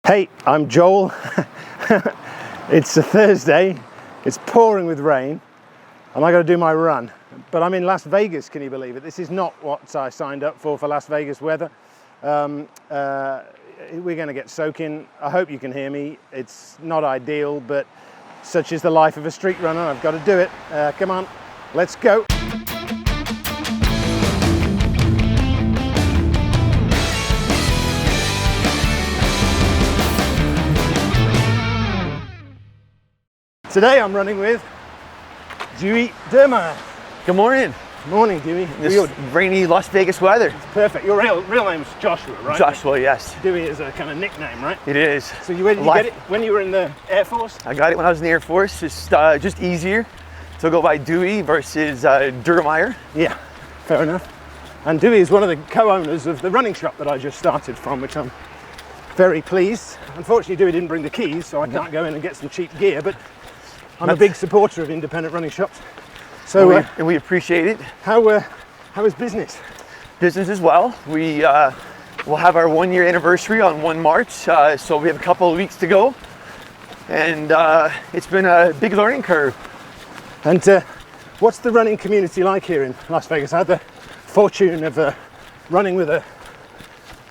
Hey, I'm Joel. It's a Thursday, it's pouring with rain, and I got to do my run. But I'm in Las Vegas, can you believe it? This is not what I signed up for Las Vegas weather. We're going to get soaking. I hope you can hear me. It's not ideal, but such is the life of a street runner. I've got to do it. Come on, let's go. Today I'm running with Dewey Deuermeyer. Good morning. Morning, Dewey. This rainy Las Vegas weather. It's perfect. Your real name's Joshua, right? Joshua, yes. Dewey is a kind of nickname, right? It is. So where did you get it? When you were in the Air Force? I got it when I was in the Air Force. Just easier to go by Dewey versus Deuermeyer. Yeah, fair enough. And Dewey is one of the co-owners of the running shop that I just started from, which I'm very pleased. Unfortunately, Dewey didn't bring the keys, so I can't go in and get some cheap gear, but I'm a big supporter of independent running shops. So and we appreciate it. How is business? Business as well. We will have our 1 year anniversary on 1 March, so we have a couple of weeks to go. And it's been a big learning curve. And what's the running community like here in Las Vegas? I had the fortune of running with a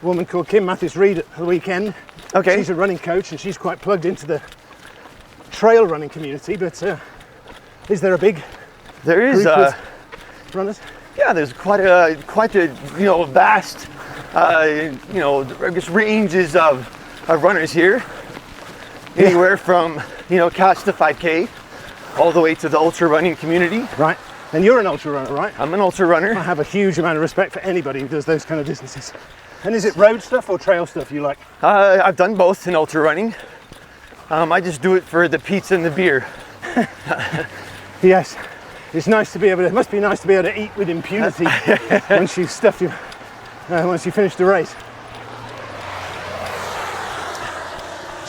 woman called Kim Mathis-Reed at the weekend. Okay. She's a running coach and she's quite plugged into the trail running community, but is there a big group of runners? Yeah, there's quite a vast I guess ranges of runners here. Anywhere from couch to 5K, all the way to the ultra running community. Right. And you're an ultra runner, right? I'm an ultra runner. I have a huge amount of respect for anybody who does those kind of distances. And is it road stuff or trail stuff you like? I've done both in ultra running. I just do it for the pizza and the beer. Yes, it's nice to be able to. It must be nice to be able to eat with impunity once you've stuffed you. Once you finish the race.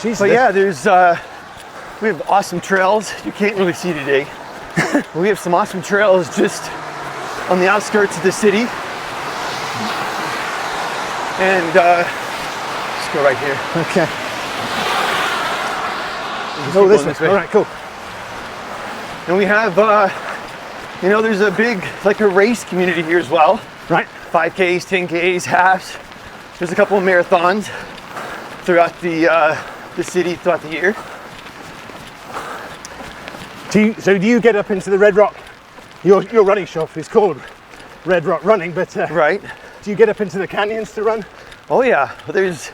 Jeez, but yeah, we have awesome trails. You can't really see today. We have some awesome trails just on the outskirts of the city. And let's go right here. Okay. Oh, this way. All right, cool. And we have, there's a big, a race community here as well. Right. 5Ks, 10Ks, halves. There's a couple of marathons throughout the city throughout the year. So do you get up into the Red Rock? Your running shop is called Red Rock Running, but right. Do you get up into the canyons to run? Oh yeah, there's,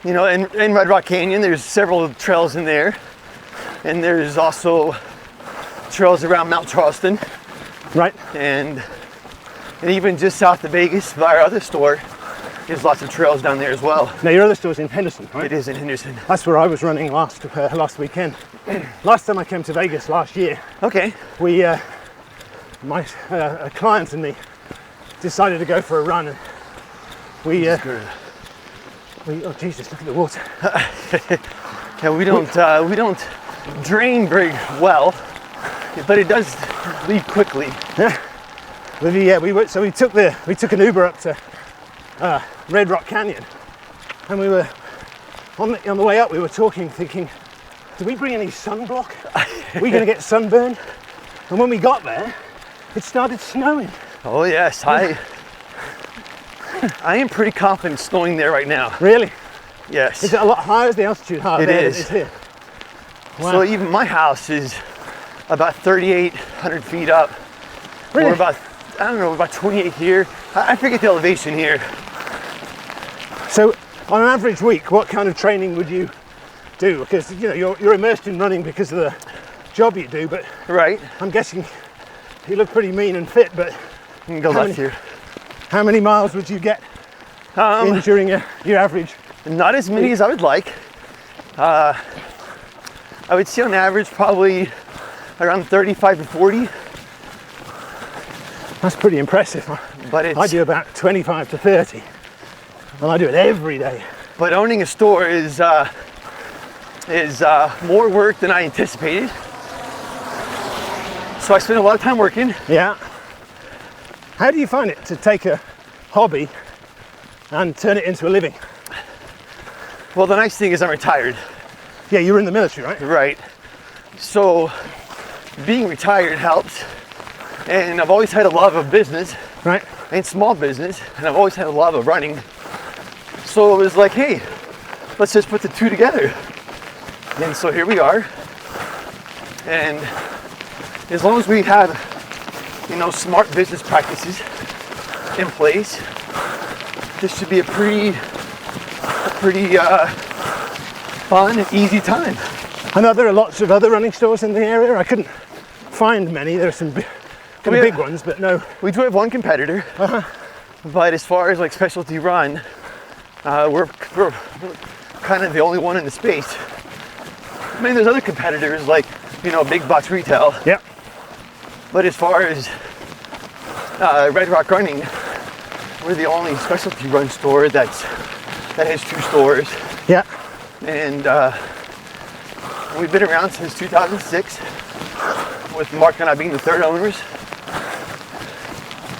in Red Rock Canyon, there's several trails in there. And there's also trails around Mount Charleston. Right. And even just south of Vegas, by our other store, there's lots of trails down there as well. Now your other store's in Henderson, right? It is in Henderson. That's where I was running last weekend. Last time I came to Vegas last year. Okay. We, my client and me, decided to go for a run, and oh Jesus, look at the water. Yeah, we don't drain very well, but it does leave quickly. Yeah. We took an Uber up to Red Rock Canyon, and we were on the way up. We were talking, thinking, did we bring any sunblock? Are we going to get sunburned? And when we got there, it started snowing. Oh yes, I am pretty confident snowing there right now. Really? Yes. Is it a lot higher? Is the altitude higher? It is. It's here. Wow. So even my house is about 3,800 feet up. Really? Or about 28 here. I forget the elevation here. So on an average week, what kind of training would you do? Because you're immersed in running because of the job you do, but right. I'm guessing you look pretty mean and fit, but you can go left here. How many miles would you get in during your average? Not as many as I would like. I would say on average probably around 35 to 40. That's pretty impressive. But I do about 25 to 30, and I do it every day. But owning a store is more work than I anticipated. So I spend a lot of time working. Yeah. How do you find it to take a hobby and turn it into a living? Well, the nice thing is I'm retired. Yeah, you were in the military, right? Right. So being retired helps. And I've always had a love of business. Right. And small business. And I've always had a love of running. So it was like, hey, let's just put the two together. And so here we are. And as long as we have, you know, smart business practices in place, this should be a pretty fun and easy time. I know there are lots of other running stores in the area. I couldn't find many. There are some kind of big ones, but no. We do have one competitor, but as far as like specialty run, we're kind of the only one in the space. I mean, there's other competitors like, you know, big box retail. Yep. But as far as Red Rock Running, we're the only specialty run store that has 2 stores. Yeah. And we've been around since 2006, with Mark and I being the 3rd owners.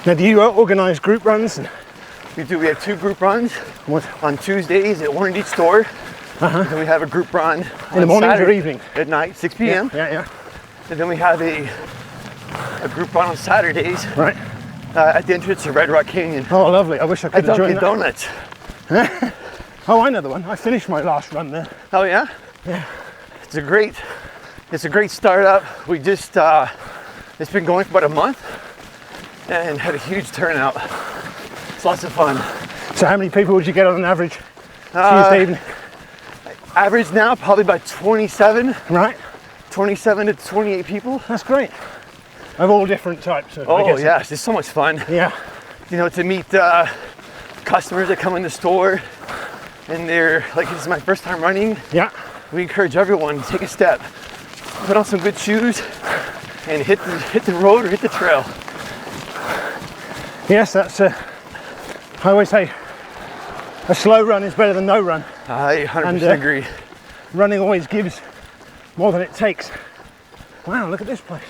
Now, do you organize group runs? We do. We have 2 group runs What? on Tuesdays at one at each store. And then we have a group run In the morning or evening? At night, 6 p.m. Yeah. And then we have a group run on Saturdays. Right. At the entrance to Red Rock Canyon. Oh, lovely. I wish I could have joined Dunkin' that. Donuts. Oh, I know the one. I finished my last run there. Oh yeah? Yeah. It's a great startup. We just, it's been going for about a month and had a huge turnout. It's lots of fun. So how many people would you get on an average Tuesday evening? Average now, probably about 27. Right. 27 to 28 people. That's great. Of all different types. I Oh guess. yes, it's so much fun. Yeah. You know, to meet customers that come in the store and they're like, this is my first time running. Yeah. We encourage everyone to take a step, put on some good shoes and hit the road or hit the trail. Yes, that's, I always say a slow run is better than no run. I 100% agree. Running always gives more than it takes. Wow, look at this place.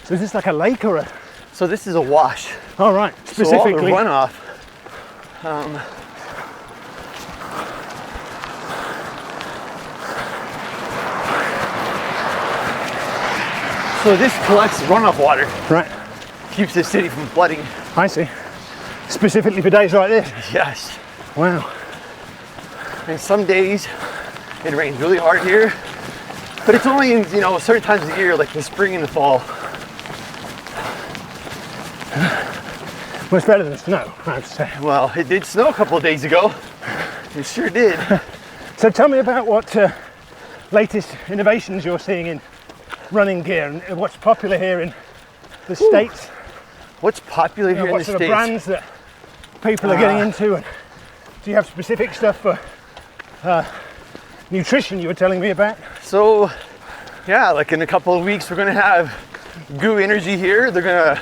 So is this like a lake or a... So this is a wash. Oh, right. Specifically. So all the runoff. So this collects runoff water. Right. Keeps the city from flooding. I see. Specifically for days like this. Yes. Wow. And some days it rains really hard here, but it's only in, you know, certain times of the year, like the spring and the fall. Well, it's better than snow, I have to say. Well, it did snow a couple of days ago. It sure did. So tell me about what latest innovations you're seeing in running gear and what's popular here in the States. What's popular here in the what sort States? of brands that people are getting into, and do you have specific stuff for nutrition you were telling me about? So, yeah, like in a couple of weeks we're gonna have Goo Energy here. They're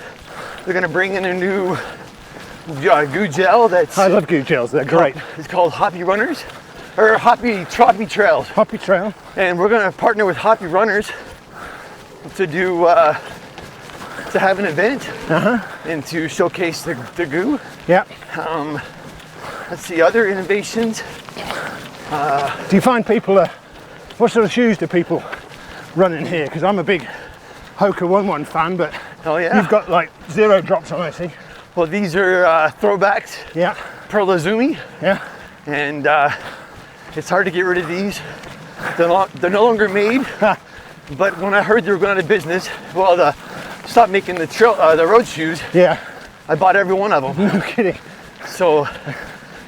gonna bring in a new Goo gel that's... I love Goo gels, they're great. It's called Hoppy Runners, or Hoppy Trails. Hoppy Trail. And we're gonna partner with Hoppy Runners to do, to have an event and to showcase the Goo. Yeah. Let's see, other innovations. Do you find people, what sort of shoes do people run in here? Because I'm a big Hoka 1-1 fan, but Oh yeah. you've got like 0 drops on, I see. Well, these are throwbacks. Yeah. Pearl Azumi. Yeah. And it's hard to get rid of these. They're no longer made. But when I heard they were going out of business, well, stopped making the road shoes. Yeah. I bought every one of them. No kidding. So I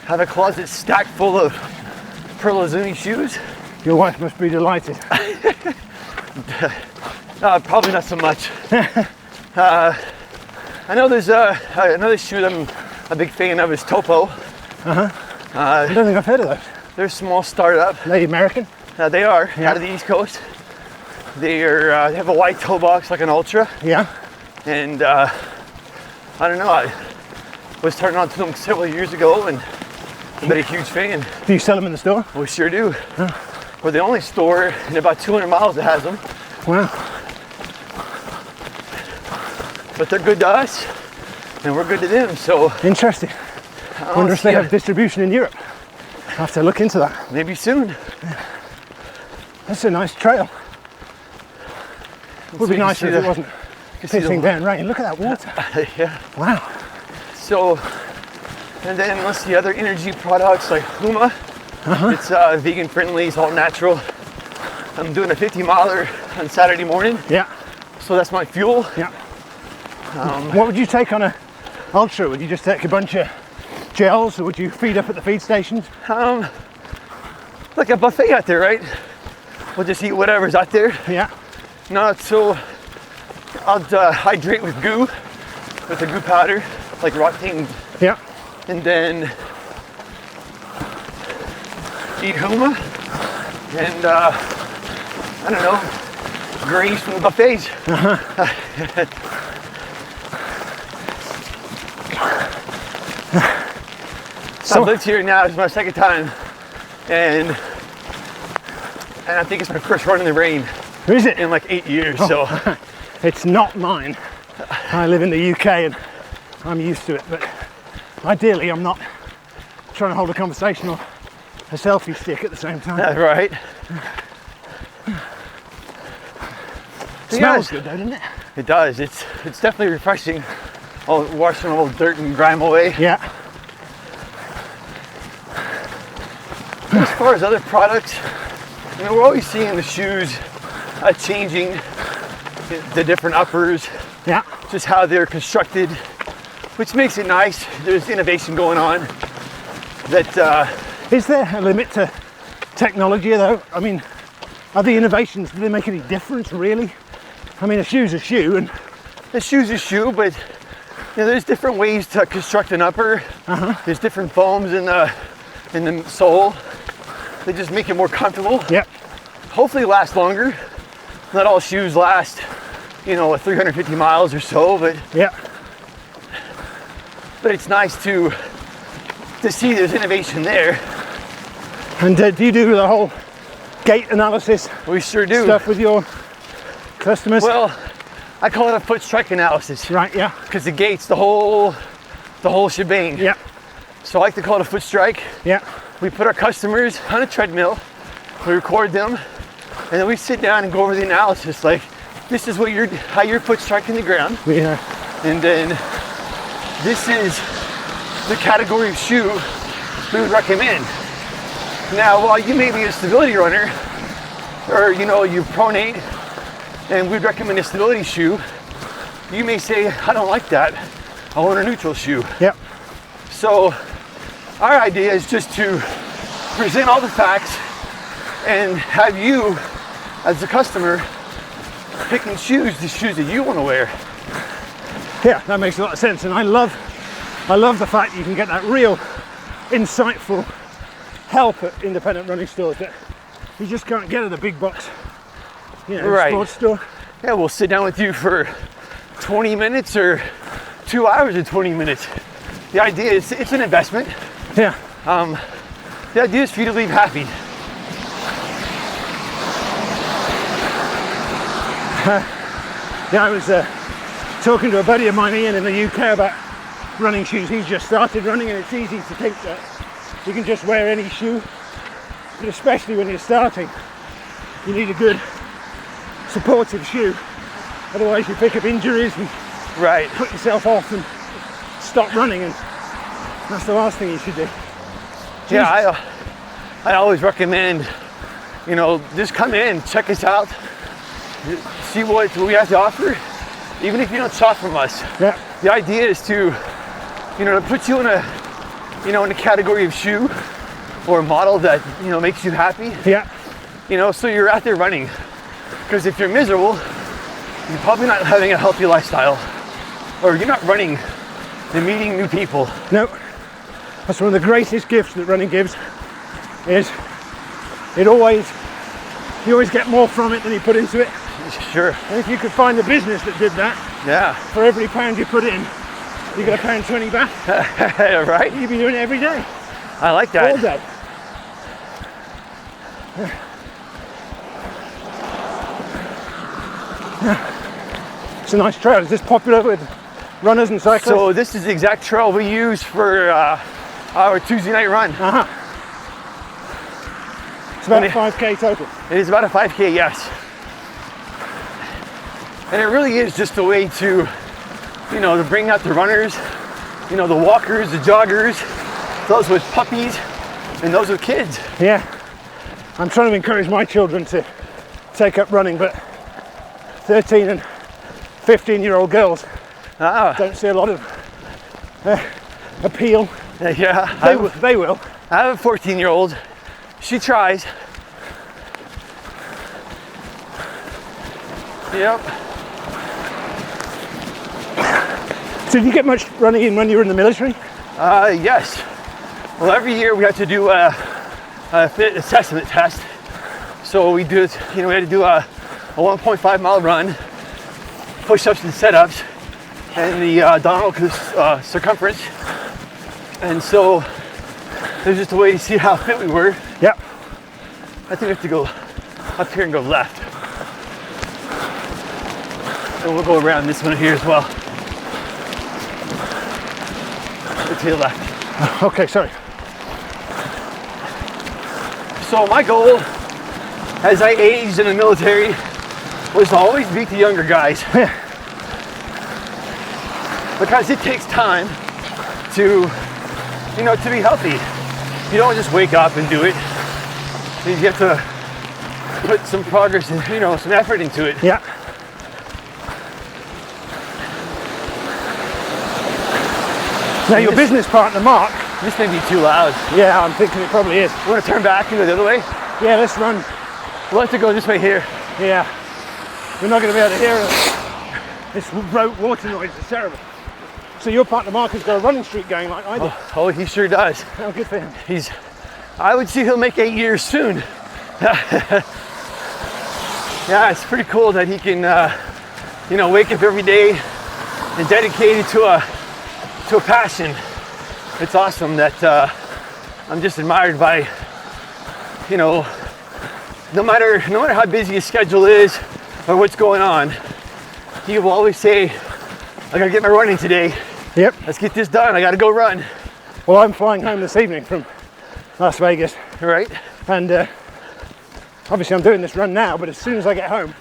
have a closet stacked full of Pearl Azumi shoes. Your wife must be delighted. Probably not so much. I know there's another shoe that I'm a big fan of is Topo. I don't think I've heard of those. They're a small startup. Are they American? They are Yeah. out of the East Coast. They have a white toe box like an Ultra, Yeah. and I don't know. I was turning on to them several years ago, and I've been a huge fan. Do you sell them in the store? We sure do. We're the only store in about 200 miles that has them, Wow. but they're good to us, and we're good to them. So Interesting. I wonder if they have distribution in Europe. I'll have to look into that. Maybe soon. That's a nice trail. Would be nicer if it wasn't pissing down rain. Look at that water. Yeah. Wow. So, and then let's see other energy products like Huma. It's vegan friendly, it's all natural. I'm doing a 50-miler on Saturday morning. Yeah. So that's my fuel. Yeah. What would you take on a ultra? Would you just take a bunch of gels, or would you feed up at the feed stations? Like a buffet out there, right? We'll just eat whatever's out there. Yeah. No, so I'll hydrate with goo, with the goo powder, like Rocktain. Yeah. And then eat Huma and I don't know, graze from the buffets. So I've lived here now, it's my second time, and I think it's my first run in the rain. Is it? In like 8 years, so. It's not mine. I live in the UK and I'm used to it, but ideally I'm not trying to hold a conversation or a selfie stick at the same time. Right. Smells good though, doesn't it? It does. It's definitely refreshing. I'll wash some old dirt and grime away. Yeah. As far as other products, you know, we're always seeing the shoes changing, the different uppers, Yeah. just how they're constructed, which makes it nice. There's innovation going on. That Is there a limit to technology though? I mean, are the innovations, do they make any difference really? I mean, a shoe's a shoe, and the shoe's a shoe, but you know, there's different ways to construct an upper. There's different foams in the sole. They just make it more comfortable. Yep. Hopefully last longer. Not all shoes last, you know, 350 miles or so, but Yeah. it's nice to see there's innovation there. And do you do the whole gait analysis We sure do. stuff with your customers? Well, I call it a foot strike analysis. Right, yeah. Because the gait's the whole shebang. Yeah. So I like to call it a foot strike. Yeah. We put our customers on a treadmill, we record them, and then we sit down and go over the analysis. Like, this is what how your foot's striking the ground, Yeah. and then this is the category of shoe we would recommend. Now, while you may be a stability runner, or you know, you pronate, and we'd recommend a stability shoe, you may say, I don't like that. I want a neutral shoe. Yep. So our idea is just to present all the facts and have you, as the customer, pick and choose the shoes that you want to wear. Yeah, that makes a lot of sense, and I love the fact you can get that real insightful help at independent running stores that you just can't get at the big box, you know, Right. sports store. Yeah, we'll sit down with you for 20 minutes or 2 hours or 20 minutes. The idea is it's an investment. Yeah. The idea is for you to leave happy. Yeah, I was talking to a buddy of mine, Ian, in the UK about running shoes. He's just started running, and it's easy to think that you can just wear any shoe, but especially when you're starting, you need a good supportive shoe. Otherwise you pick up injuries and Right. put yourself off and stop running, and that's the last thing you should do. Yeah, I always recommend, you know, just come in, check us out, see what we have to offer, even if you don't shop from us. Yeah. The idea is to, you know, to put you in a, you know, in a category of shoe or a model that, you know, makes you happy. Yeah. You know, so you're out there running. Because if you're miserable, you're probably not having a healthy lifestyle, or you're not running and meeting new people. No. That's one of the greatest gifts that running gives, is you always get more from it than you put into it. Sure. And if you could find a business that did that, Yeah. for every pound you put in, you get £1.20 back. Right? You'd be doing it every day, I like all that. day. It's a nice trail. Is this popular with runners and cyclists? So this is the exact trail we use for our Tuesday night run. It's about 5K total. It is about a 5K, yes. And it really is just a way to, you know, to bring out the runners, you know, the walkers, the joggers, those with puppies, and those with kids. Yeah. I'm trying to encourage my children to take up running, but 13 and 15-year-old girls don't see a lot of appeal. Yeah. They will. I have a 14-year-old. She tries. Yep. So did you get much running in when you were in the military? Yes. Well, every year we have to do a fit assessment test. So we do, you know, we had to do a 1.5 mile run, push-ups and set-ups, and the abdominal circumference. And so there's just a way to see how fit we were. Yep. I think we have to go up here and go left. And we'll go around this one here as well. To your left. Okay, sorry. So my goal as I aged in the military was to always beat the younger guys. Because it takes time to, you know, to be healthy. You don't just wake up and do it. You have to put some progress and, you know, some effort into it. Yeah. Now your business partner, Mark. This may be too loud. Yeah, I'm thinking it probably is. You want to turn back and go the other way? Yeah, let's run. We'll have to go this way here. Yeah. We're not going to be able to hear it. This water noise is terrible. So your partner, Mark, has got a running streak going like I do. Oh, he sure does. Oh, good for him. I would see he'll make 8 years soon. Yeah, it's pretty cool that he can, you know, wake up every day and dedicate it to a passion. It's awesome that I'm just admired by, you know, no matter how busy his schedule is or what's going on, he will always say, I gotta get my running today. Yep. Let's get this done. I gotta go run. Well, I'm flying home this evening from Las Vegas. Right. And obviously I'm doing this run now, but as soon as I get home,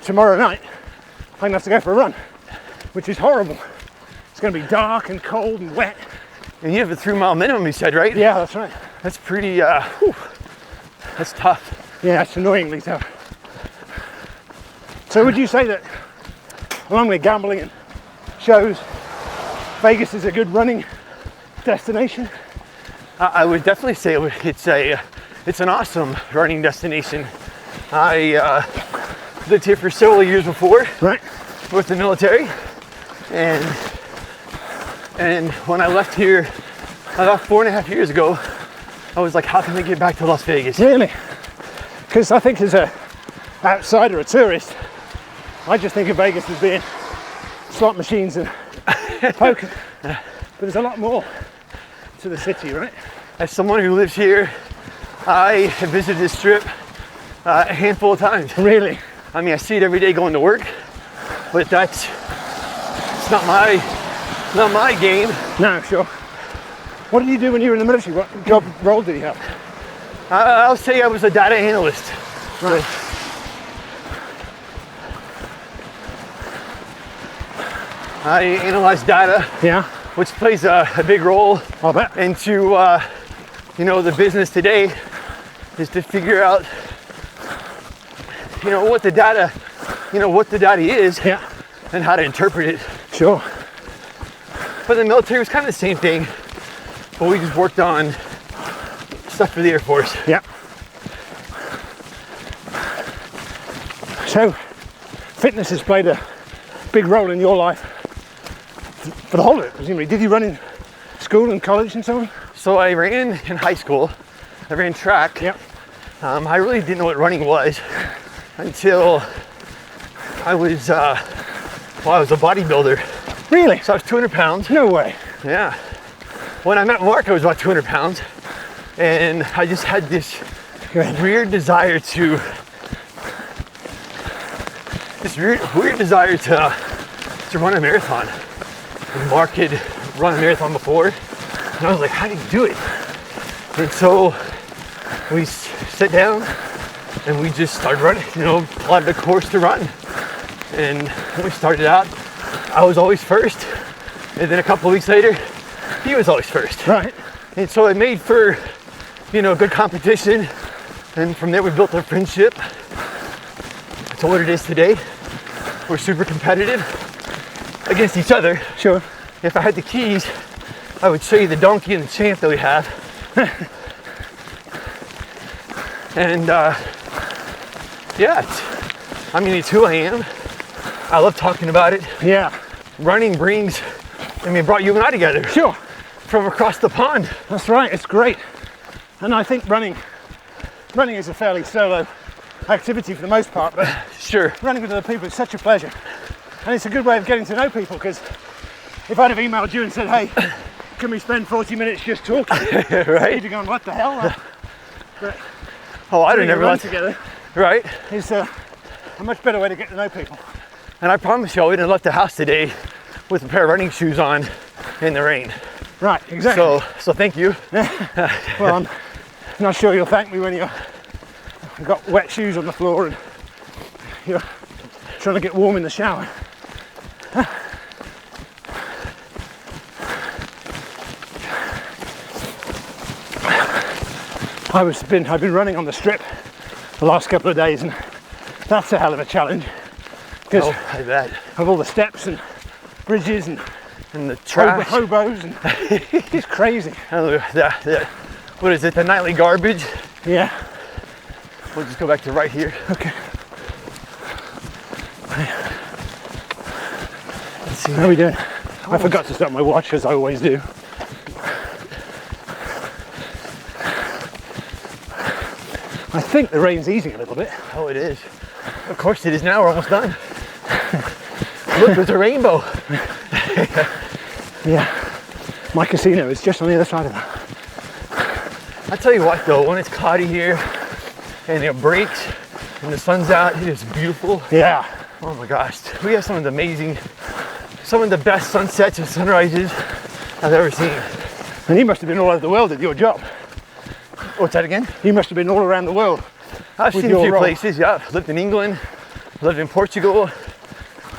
tomorrow night, I'm gonna have to go for a run, which is horrible. It's gonna be dark and cold and wet. And you have a 3 mile minimum, you said, right? Yeah, that's right. That's pretty, that's tough. Yeah, it's annoyingly tough. So would you say that, along with gambling and shows, Vegas is a good running destination? I would definitely say it's an awesome running destination. I lived here for several years before, right, with the military, and when I left here about 4.5 years ago, I was like, how can I get back to Las Vegas? Really? Because I think as a outsider, a tourist, I just think of Vegas as being slot machines and poker. But there's a lot more to the city, right? As someone who lives here, I have visited this strip a handful of times. Really? I mean, I see it every day going to work, but it's not my game. No, sure. What did you do when you were in the military? What job role did you have? I'll say I was a data analyst. Right. I analyze data, Yeah. which plays a big role I'll bet. into you know, the business today, is to figure out, you know, what the data is, Yeah. and how to interpret it. Sure. But the military was kind of the same thing, but we just worked on stuff for the Air Force. Yeah. So, fitness has played a big role in your life for the whole of it, presumably. Did you run in school and college and so on? So I ran in high school. I ran track. Yep. I really didn't know what running was until I was a bodybuilder. Really? So I was 200 pounds. No way. Yeah. When I met Mark, I was about 200 pounds. And I just had this weird desire to run a marathon. And Mark had run a marathon before. And I was like, how do you do it? And so we sit down and we just started running, plotted a course to run. And when we started out, I was always first. And then a couple of weeks later, he was always first. Right. And so it made for, good competition. And from there we built a friendship to what it is today. We're super competitive against each other. Sure. If I had the keys, I would show you the donkey and the champ that we have. And it's who I am. I love talking about it. Yeah. Running brought you and I together. Sure. From across the pond. That's right, it's great. And I think running is a fairly solo activity for the most part, but Sure. running with other people is such a pleasure. And it's a good way of getting to know people, because if I'd have emailed you and said, hey, can we spend 40 minutes just talking? Right. You'd have gone, what the hell? But I didn't ever run let together. Right. It's a much better way to get to know people. And I promise you, I wouldn't have left the house today with a pair of running shoes on in the rain. Right, exactly. So thank you. Well, I'm not sure you'll thank me when you've got wet shoes on the floor and you're trying to get warm in the shower. I've been running on the strip the last couple of days, and that's a hell of a challenge because I bet. of all the steps and bridges and the trash. hobos, and it's crazy. And what is it, the nightly garbage? Yeah. We'll just go back to right here. Okay. Let's see. How are we doing? I forgot to start my watch, as I always do. I think the rain's easing a little bit. Oh, it is. Of course it is now. We're almost done. Look, there's a rainbow. Yeah. My casino is just on the other side of that. I tell you what, though, when it's cloudy here and it breaks and the sun's out, it is beautiful. Yeah. Oh my gosh. We have some of the best sunsets and sunrises I've ever seen. And you must have been all over the world at your job. What's that again? You must have been all around the world. I've seen a few places, yeah. I've lived in England, lived in Portugal,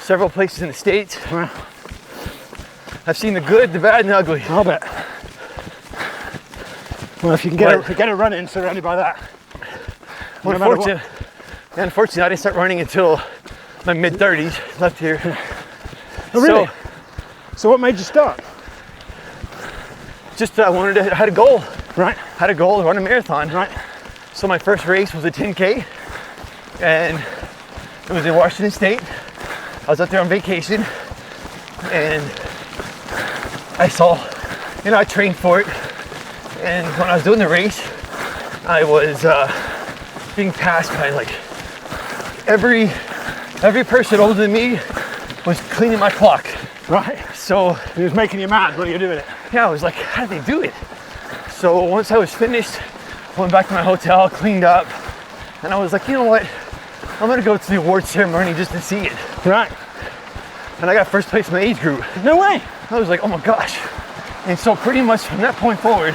several places in the States. Wow. I've seen the good, the bad, and the ugly. I'll bet. Well, if you can get a run in surrounded by that. Well, unfortunately, I didn't start running until my mid-30s, left here. Oh, really? So what made you start? Just I had a goal. Right. Had a goal to run a marathon. Right. So my first race was a 10K, and it was in Washington State. I was out there on vacation, and I saw, I trained for it. And when I was doing the race, I was being passed by like every person older than me was cleaning my clock. Right. So it was making you mad when you were doing it. Yeah, I was like, how did they do it? So once I was finished, I went back to my hotel, cleaned up, and I was like, you know what? I'm gonna go to the award ceremony just to see it. Right. And I got first place in my age group. No way. I was like, oh my gosh. And so pretty much from that point forward,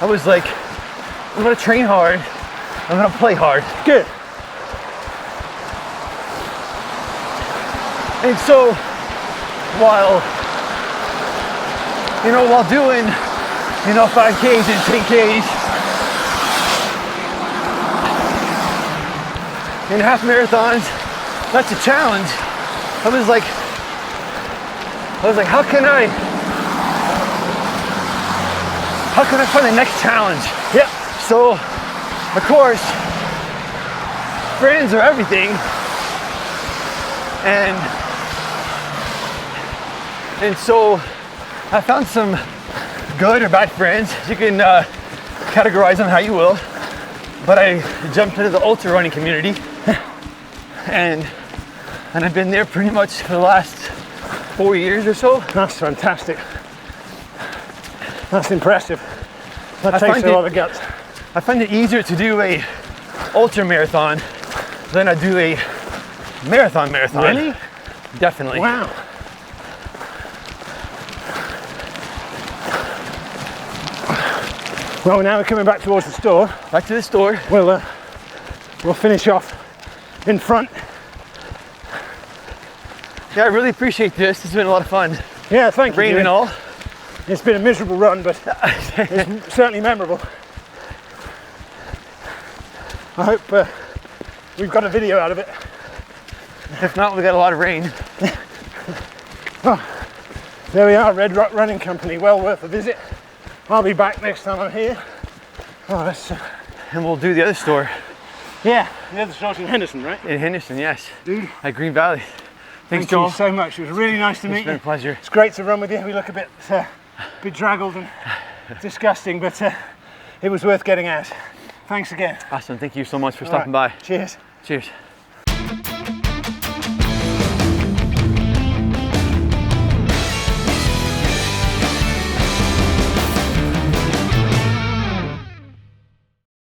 I was like, I'm gonna train hard, I'm gonna play hard. Good. And so while doing 5Ks and 10Ks and half marathons, that's a challenge. I was like, how can I find the next challenge? Yep. So, of course, friends are everything. And so I found some good or bad friends. You can categorize them how you will. But I jumped into the ultra running community, and I've been there pretty much for the last 4 years or so. That's fantastic. That's impressive. That takes a lot of guts. I find it easier to do a ultra marathon than I do a marathon. Really? Definitely. Wow. Well, now we're coming back towards the store. Back to the store. We'll finish off in front. Yeah, I really appreciate this. It's been a lot of fun. Yeah, thank you. Rain and all. It's been a miserable run, but it's certainly memorable. I hope we've got a video out of it. If not, we got a lot of rain. Oh, there we are, Red Rock Running Company. Well worth a visit. I'll be back next time I'm here. Oh, that's... And we'll do the other store. Yeah, the other store's in Henderson, right? In Henderson, yes. Dude. At Green Valley. Thanks, Thank Joel. you so much. It was really nice to meet you. It's been a pleasure. It's great to run with you. We look a bit bedraggled and disgusting, but it was worth getting out. Thanks again. Awesome. Thank you so much for stopping by. Cheers. Cheers.